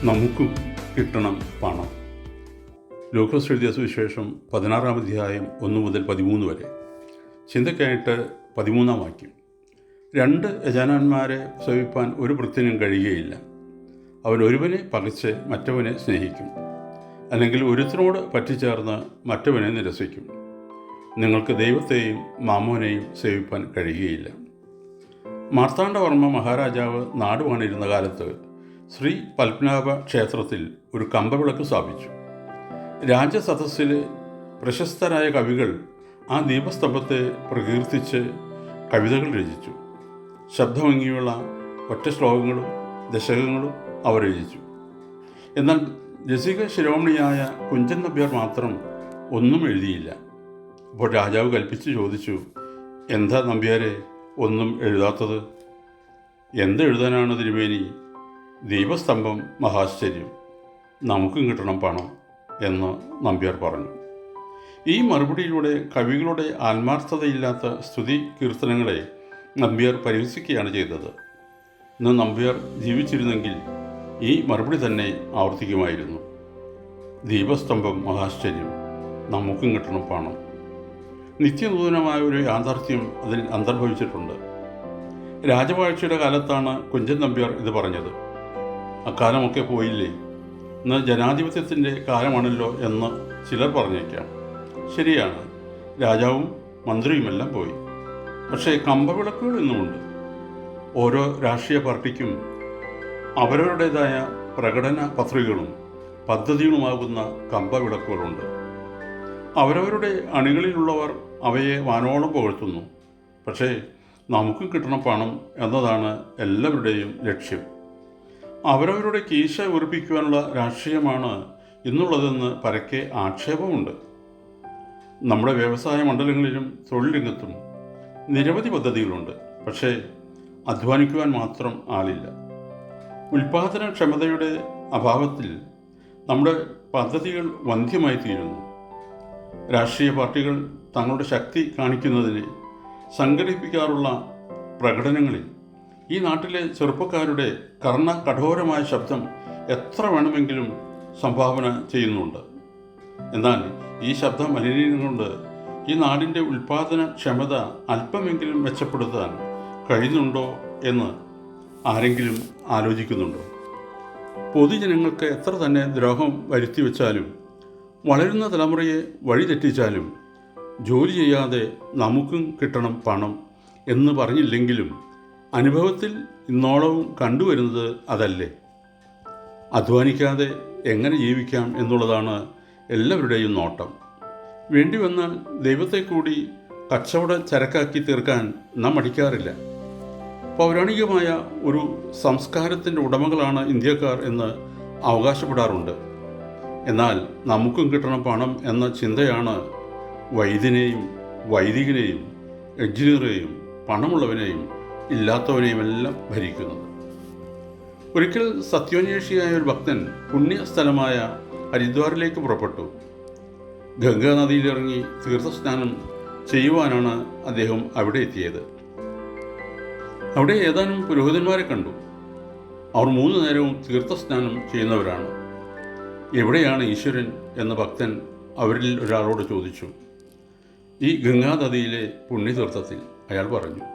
നമുക്കും കിട്ടണം പണം. ലൂക്കോസ് എഴുതിയ സുവിശേഷം 16-ാം അധ്യായം 1 മുതൽ 13 വരെ. ചിന്തയ്ക്കായിട്ട് 13-ാം വാക്യം. 2 യജമാനന്മാരെ സേവിപ്പാൻ ഒരു ഭൃത്യനും കഴിയുകയില്ല. അവൻ ഒരുവനെ പകച്ച് മറ്റവനെ സ്നേഹിക്കും, അല്ലെങ്കിൽ ഒരുത്തനോട് പറ്റിച്ചേർന്ന് മറ്റവനെ നിരസിക്കും. നിങ്ങൾക്ക് ദൈവത്തെയും മാമോനെയും സേവിപ്പാൻ കഴിയുകയില്ല. മാർത്താണ്ഡവർമ്മ മഹാരാജാവ് നാടുവാണിരുന്ന കാലത്ത് ശ്രീ പത്മനാഭ ക്ഷേത്രത്തിൽ ഒരു കമ്പവിളക്ക് സ്ഥാപിച്ചു. രാജസദസ്സിലെ പ്രശസ്തരായ കവികൾ ആ ദീപസ്തംഭത്തെ പ്രകീർത്തിച്ച് കവിതകൾ രചിച്ചു. ശബ്ദഭംഗിയുള്ള ഒറ്റ ശ്ലോകങ്ങളും ദശകങ്ങളും അവർ രചിച്ചു. എന്നാൽ രസിക ശിരോമണിയായ കുഞ്ചൻ നമ്പ്യാർ മാത്രം ഒന്നും എഴുതിയില്ല. അപ്പോൾ രാജാവ് കൽപ്പിച്ച് ചോദിച്ചു, എന്താ നമ്പ്യാരെ ഒന്നും എഴുതാത്തത്? എന്തെഴുതാനാണ് തിരുമേനി? ദീപസ്തംഭം മഹാശ്ചര്യം, നമുക്കും കിട്ടണം പണം എന്ന് നമ്പ്യാർ പറഞ്ഞു. ഈ മറുപടിയിലൂടെ കവികളുടെ ആത്മാർത്ഥതയില്ലാത്ത സ്തുതി കീർത്തനങ്ങളെ നമ്പ്യാർ പരിഹസിക്കുകയാണ് ചെയ്തത്. ഇന്ന് നമ്പ്യാർ ജീവിച്ചിരുന്നെങ്കിൽ ഈ മറുപടി തന്നെ ആവർത്തിക്കുമായിരുന്നു. ദീപസ്തംഭം മഹാശ്ചര്യം, നമുക്കും കിട്ടണം പണം. നിത്യനൂതനമായ ഒരു യാഥാർത്ഥ്യം അതിൽ അന്തർഭവിച്ചിട്ടുണ്ട്. രാജവാഴ്ചയുടെ കാലത്താണ് കുഞ്ചൻ നമ്പ്യാർ ഇത് പറഞ്ഞത്. അക്കാലമൊക്കെ പോയില്ലേ, ഇന്ന് ജനാധിപത്യത്തിൻ്റെ കാലമാണല്ലോ എന്ന് ചിലർ പറഞ്ഞേക്കാം. ശരിയാണ്, രാജാവും മന്ത്രിയുമെല്ലാം പോയി. പക്ഷേ കമ്പവിളക്കുകൾ ഇന്നുമുണ്ട്. ഓരോ രാഷ്ട്രീയ പാർട്ടിക്കും അവരവരുടേതായ പ്രകടന പത്രികകളും പദ്ധതികളുമാകുന്ന കമ്പവിളക്കുകളുണ്ട്. അവരവരുടെ അണികളിലുള്ളവർ അവയെ വാനോളം പുകഴ്ത്തുന്നു. പക്ഷേ നമുക്കും കിട്ടണം പണം എന്നതാണ് എല്ലാവരുടെയും ലക്ഷ്യം. അവരവരുടെ കീശ ഉറപ്പിക്കുവാനുള്ള രാഷ്ട്രീയമാണ് ഇന്നുള്ളതെന്ന് പരക്കെ ആക്ഷേപമുണ്ട്. നമ്മുടെ വ്യവസായ മണ്ഡലങ്ങളിലും തൊഴിൽ രംഗത്തും നിരവധി പദ്ധതികളുണ്ട്. പക്ഷേ അധ്വാനിക്കുവാൻ മാത്രം ആളില്ല. ഉൽപാദനക്ഷമതയുടെ അഭാവത്തിൽ നമ്മുടെ പദ്ധതികൾ വന്ധ്യമായി തീരുന്നു. രാഷ്ട്രീയ പാർട്ടികൾ തങ്ങളുടെ ശക്തി കാണിക്കുന്നതിന് സംഘടിപ്പിക്കാറുള്ള പ്രകടനങ്ങളിൽ ഈ നാട്ടിലെ ചെറുപ്പക്കാരുടെ കഠോരമായ ശബ്ദം എത്ര വേണമെങ്കിലും സംഭാവന ചെയ്യുന്നുണ്ട്. എന്നാൽ ഈ ശബ്ദ മലിനീകരണം കൊണ്ട് ഈ നാടിൻ്റെ ഉൽപാദന ക്ഷമത അല്പമെങ്കിലും മെച്ചപ്പെടുത്താൻ കഴിയുന്നുണ്ടോ എന്ന് ആരെങ്കിലും ആലോചിക്കുന്നുണ്ടോ? പൊതുജനങ്ങൾക്ക് എത്ര തന്നെ ദ്രോഹം വരുത്തി വെച്ചാലും, വളരുന്ന തലമുറയെ വഴിതെറ്റിച്ചാലും, ജോലി ചെയ്യാതെ നമുക്കും കിട്ടണം പണം എന്ന് പറഞ്ഞില്ലെങ്കിലും അനുഭവത്തിൽ ഇന്നോളവും കണ്ടുവരുന്നത് അതല്ലേ? അധ്വാനിക്കാതെ എങ്ങനെ ജീവിക്കാം എന്നുള്ളതാണ് എല്ലാവരുടെയും നോട്ടം. വേണ്ടി വന്നാൽ ദൈവത്തെ കൂടി കച്ചവട ചരക്കാക്കി തീർക്കാൻ നാം മടിക്കാറില്ല. പൗരാണികമായ ഒരു സംസ്കാരത്തിൻ്റെ ഉടമകളാണ് ഇന്ത്യക്കാർ എന്ന് അവകാശപ്പെടാറുണ്ട്. എന്നാൽ നമുക്കും കിട്ടണം പണം എന്ന ചിന്തയാണ് വൈദ്യനെയും വൈദികനെയും എഞ്ചിനീയറെയും പണമുള്ളവനെയും ഇല്ലാത്തവനെയുമെല്ലാം ഭരിക്കുന്നത്. ഒരിക്കൽ സത്യോന്വേഷിയായ ഒരു ഭക്തൻ പുണ്യസ്ഥലമായ ഹരിദ്വാറിലേക്ക് പുറപ്പെട്ടു. ഗംഗാ നദിയിലിറങ്ങി തീർത്ഥസ്നാനം ചെയ്യുവാനാണ് അദ്ദേഹം അവിടെ എത്തിയത്. അവിടെ ഏതാനും പുരോഹിതന്മാരെ കണ്ടു. അവർ 3 നേരവും തീർത്ഥസ്നാനം ചെയ്യുന്നവരാണ്. എവിടെയാണ് ഈശ്വരൻ എന്ന ഭക്തൻ അവരിൽ ഒരാളോട് ചോദിച്ചു. ഈ ഗംഗാനദിയിലെ പുണ്യതീർത്ഥത്തിൽ, അയാൾ പറഞ്ഞു.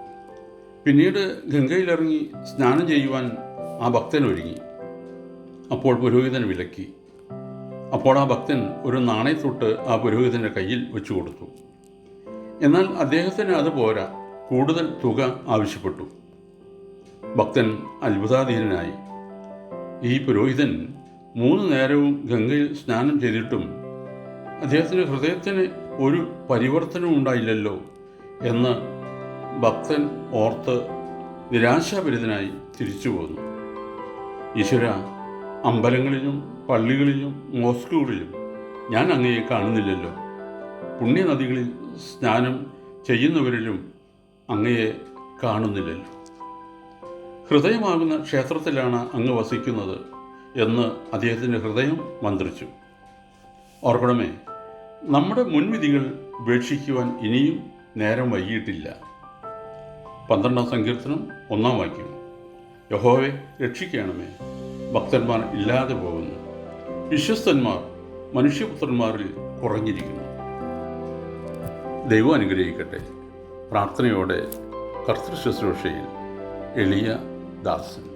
പിന്നീട് ഗംഗയിലിറങ്ങി സ്നാനം ചെയ്യുവാൻ ആ ഭക്തൻ ഒരുങ്ങി. അപ്പോൾ പുരോഹിതൻ വിലക്കി. അപ്പോൾ ആ ഭക്തൻ ഒരു നാണയത്തൊട്ട് ആ പുരോഹിതൻ്റെ കയ്യിൽ വെച്ചു കൊടുത്തു. എന്നാൽ അദ്ദേഹത്തിന് അത് പോരാ, കൂടുതൽ തുക ആവശ്യപ്പെട്ടു. ഭക്തൻ അത്ഭുതാധീനനായി. ഈ പുരോഹിതൻ 3 നേരവും ഗംഗയിൽ സ്നാനം ചെയ്തിട്ടും അദ്ദേഹത്തിൻ്റെ ഹൃദയത്തിന് ഒരു പരിവർത്തനവും ഉണ്ടായില്ലല്ലോ എന്ന് ഭക്തൻ ഓർത്ത് നിരാശാഭരിതനായി തിരിച്ചു പോന്നു. ഈശ്വര, അമ്പലങ്ങളിലും പള്ളികളിലും മോസ്കുകളിലും ഞാൻ അങ്ങയെ കാണുന്നില്ലല്ലോ. പുണ്യനദികളിൽ സ്നാനം ചെയ്യുന്നവരിലും അങ്ങയെ കാണുന്നില്ലല്ലോ. ഹൃദയമാകുന്ന ക്ഷേത്രത്തിലാണ് അങ്ങ് വസിക്കുന്നത് എന്ന് അദ്ദേഹത്തിൻ്റെ ഹൃദയം മന്ത്രിച്ചു. ഓർക്കണമേ, നമ്മുടെ മുൻവിധികൾ ഉപേക്ഷിക്കുവാൻ ഇനിയും നേരം വൈകിയിട്ടില്ല. 12-ാം സങ്കീർത്തനം 1-ാം വാക്യം. യഹോവേ, രക്ഷിക്കണമേ, ഭക്തന്മാർ ഇല്ലാതെ പോകുന്നു. വിശ്വസ്തന്മാർ മനുഷ്യപുത്രന്മാരിൽ കുറഞ്ഞിരിക്കുന്നു. ദൈവം അനുഗ്രഹിക്കട്ടെ. പ്രാർത്ഥനയോടെ കർത്തൃ ശുശ്രൂഷയിൽ എളിയ ദാസൻ.